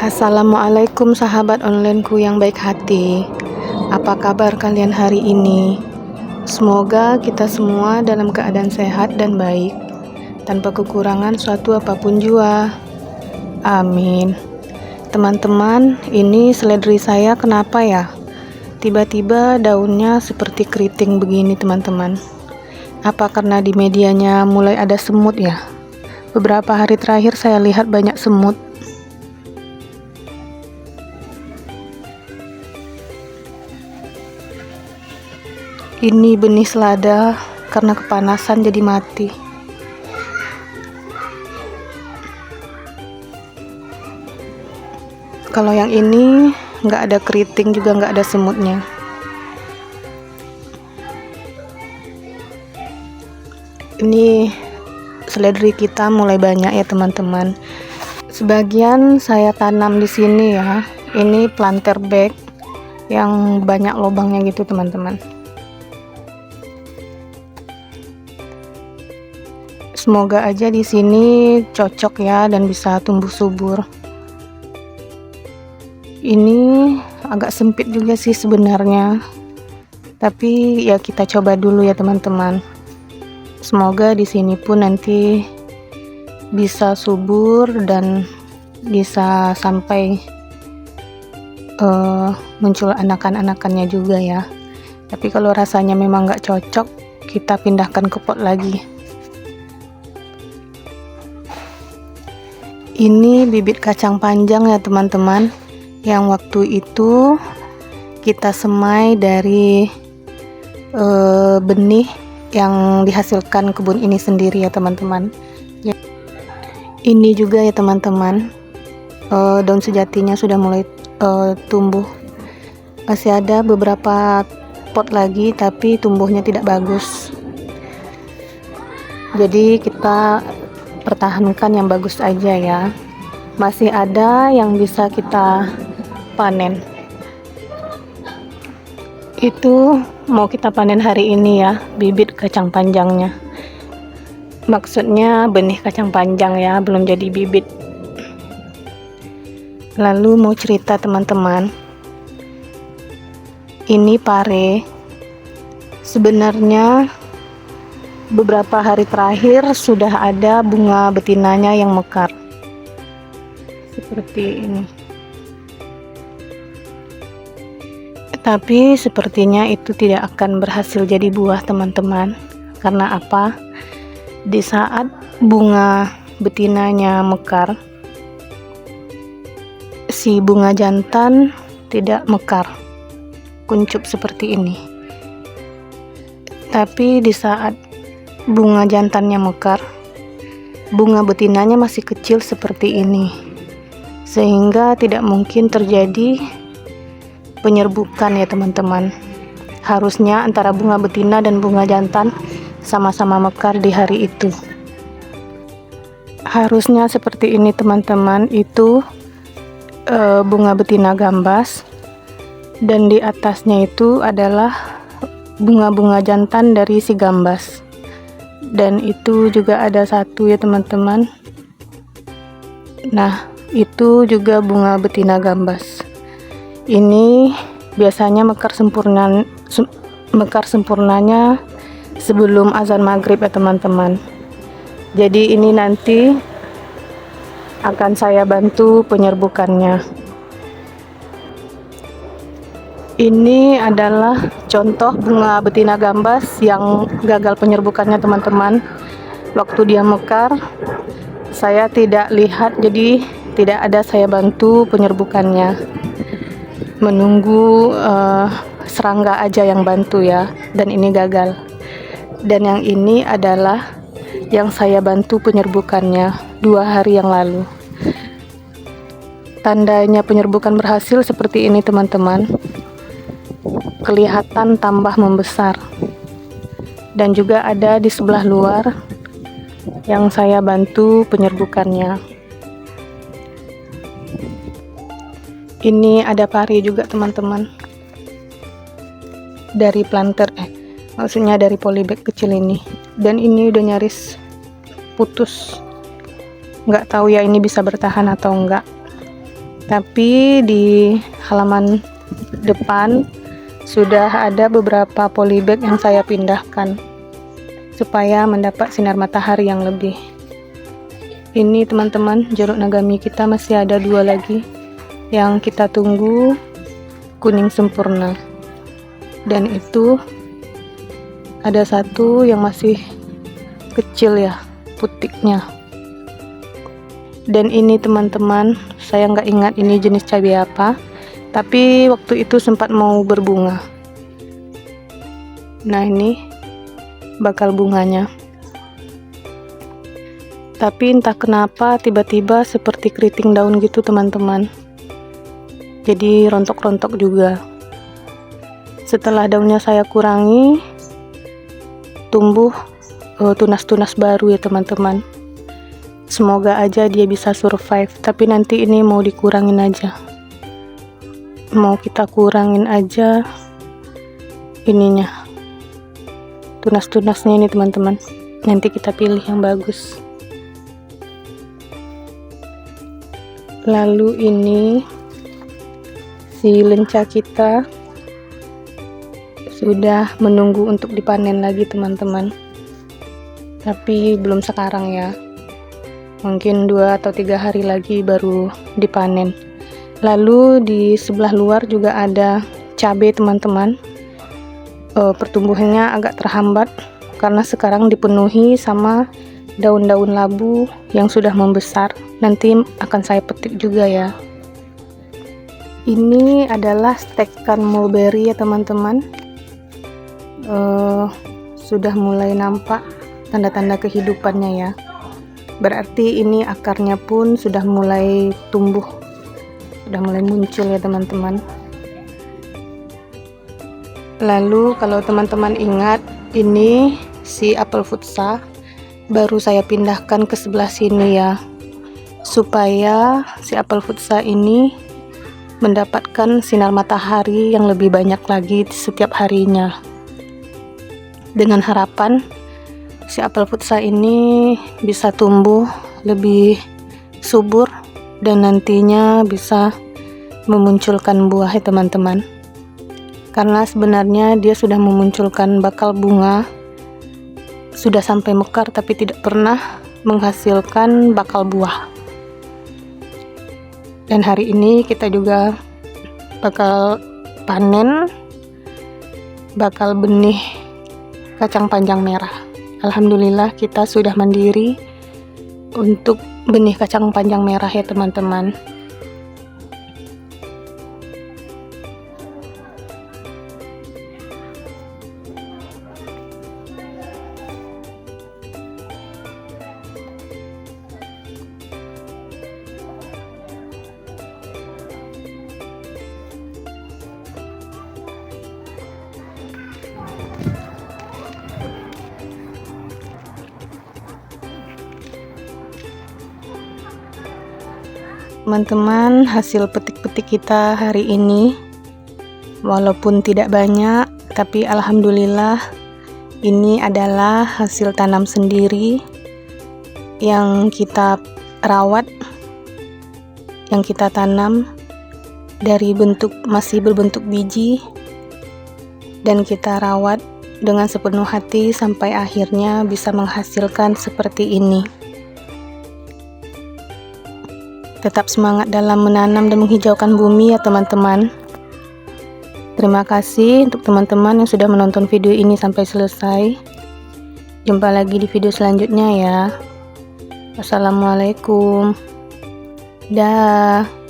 Assalamualaikum sahabat onlineku yang baik hati. Apa kabar kalian hari ini? Semoga kita semua dalam keadaan sehat dan baik, tanpa kekurangan suatu apapun jua. Amin. Teman-teman, ini seledri saya kenapa ya? Tiba-tiba daunnya seperti keriting begini teman-teman. Apa karena di medianya mulai ada semut ya? Beberapa hari terakhir saya lihat banyak semut. Ini benih selada karena kepanasan jadi mati. Kalau yang ini nggak ada keriting juga nggak ada semutnya. Ini seledri kita mulai banyak ya teman-teman. Sebagian saya tanam di sini ya. Ini planter bag yang banyak lubangnya gitu teman-teman. Semoga aja di sini cocok ya dan bisa tumbuh subur. Ini agak sempit juga sih sebenarnya, tapi ya kita coba dulu ya teman-teman. Semoga di sini pun nanti bisa subur dan bisa sampai muncul anakan-anakannya juga ya. Tapi kalau rasanya memang nggak cocok, kita pindahkan ke pot lagi. Ini bibit kacang panjang ya teman-teman, yang waktu itu kita semai dari benih yang dihasilkan kebun ini sendiri ya teman-teman. Ini juga ya teman-teman, daun sejatinya sudah mulai tumbuh. Masih ada beberapa pot lagi tapi tumbuhnya tidak bagus, jadi kita pertahankan yang bagus aja ya. Masih ada yang bisa kita panen. Itu mau kita panen hari ini ya, bibit kacang panjangnya. Maksudnya benih kacang panjang ya, belum jadi bibit. Lalu mau cerita teman-teman, ini pare. Sebenarnya beberapa hari terakhir sudah ada bunga betinanya yang mekar seperti ini, tapi sepertinya itu tidak akan berhasil jadi buah teman-teman. Karena apa? Di saat bunga betinanya mekar, si bunga jantan tidak mekar, kuncup seperti ini. Tapi di saat bunga jantannya mekar, bunga betinanya masih kecil seperti ini, sehingga tidak mungkin terjadi penyerbukan ya teman-teman. Harusnya antara bunga betina dan bunga jantan sama-sama mekar di hari itu. Harusnya seperti ini teman-teman. Itu bunga betina gambas, dan di atasnya itu adalah bunga-bunga jantan dari si gambas. Dan itu juga ada satu ya teman-teman. Nah, itu juga bunga betina gambas. Ini biasanya mekar sempurnanya sebelum azan maghrib ya teman-teman. Jadi ini nanti akan saya bantu penyerbukannya. Ini adalah contoh bunga betina gambas yang gagal penyerbukannya teman-teman. Waktu dia mekar, saya tidak lihat, jadi tidak ada saya bantu penyerbukannya. Menunggu serangga aja yang bantu ya, dan ini gagal. Dan yang ini adalah yang saya bantu penyerbukannya 2 hari yang lalu. Tandanya penyerbukan berhasil seperti ini teman-teman. Kelihatan tambah membesar, dan juga ada di sebelah luar yang saya bantu penyerbukannya. Ini ada pari juga teman-teman, dari planter maksudnya dari polybag kecil ini, dan ini udah nyaris putus. Nggak tahu ya ini bisa bertahan atau enggak. Tapi di halaman depan sudah ada beberapa polybag yang saya pindahkan supaya mendapat sinar matahari yang lebih. Ini teman-teman, jeruk nagami kita masih ada 2 lagi yang kita tunggu kuning sempurna, dan itu ada 1 yang masih kecil ya putiknya. Dan ini teman-teman, saya nggak ingat ini jenis cabai apa, tapi waktu itu sempat mau berbunga. Nah, ini bakal bunganya, tapi entah kenapa tiba-tiba seperti keriting daun gitu teman-teman, jadi rontok-rontok juga. Setelah daunnya saya kurangi, tumbuh tunas-tunas baru ya teman-teman. Semoga aja dia bisa survive, tapi nanti ini mau dikurangin aja, mau kita kurangin aja ininya, tunas-tunasnya ini teman-teman. Nanti kita pilih yang bagus. Lalu ini si lenca kita sudah menunggu untuk dipanen lagi teman-teman, tapi belum sekarang ya, mungkin 2 atau 3 hari lagi baru dipanen. Lalu di sebelah luar juga ada cabai teman-teman. Pertumbuhannya agak terhambat karena sekarang dipenuhi sama daun-daun labu yang sudah membesar. Nanti akan saya petik juga ya. Ini adalah stekan mulberry ya teman-teman. Sudah mulai nampak tanda-tanda kehidupannya ya. Berarti ini akarnya pun sudah mulai tumbuh, sudah mulai muncul ya teman-teman. Lalu kalau teman-teman ingat, ini si apel futsa baru saya pindahkan ke sebelah sini ya, supaya si apel futsa ini mendapatkan sinar matahari yang lebih banyak lagi setiap harinya, dengan harapan si apel futsa ini bisa tumbuh lebih subur dan nantinya bisa memunculkan buah ya teman-teman. Karena sebenarnya dia sudah memunculkan bakal bunga, sudah sampai mekar, tapi tidak pernah menghasilkan bakal buah. Dan hari ini kita juga bakal panen bakal benih kacang panjang merah. Alhamdulillah kita sudah mandiri untuk benih kacang panjang merah ya teman-teman. Teman-teman, hasil petik-petik kita hari ini walaupun tidak banyak, tapi alhamdulillah ini adalah hasil tanam sendiri yang kita rawat, yang kita tanam dari masih berbentuk biji, dan kita rawat dengan sepenuh hati sampai akhirnya bisa menghasilkan seperti ini. Tetap semangat dalam menanam dan menghijaukan bumi ya teman-teman. Terima kasih untuk teman-teman yang sudah menonton video ini sampai selesai. Jumpa lagi di video selanjutnya ya. Wassalamualaikum. Dah.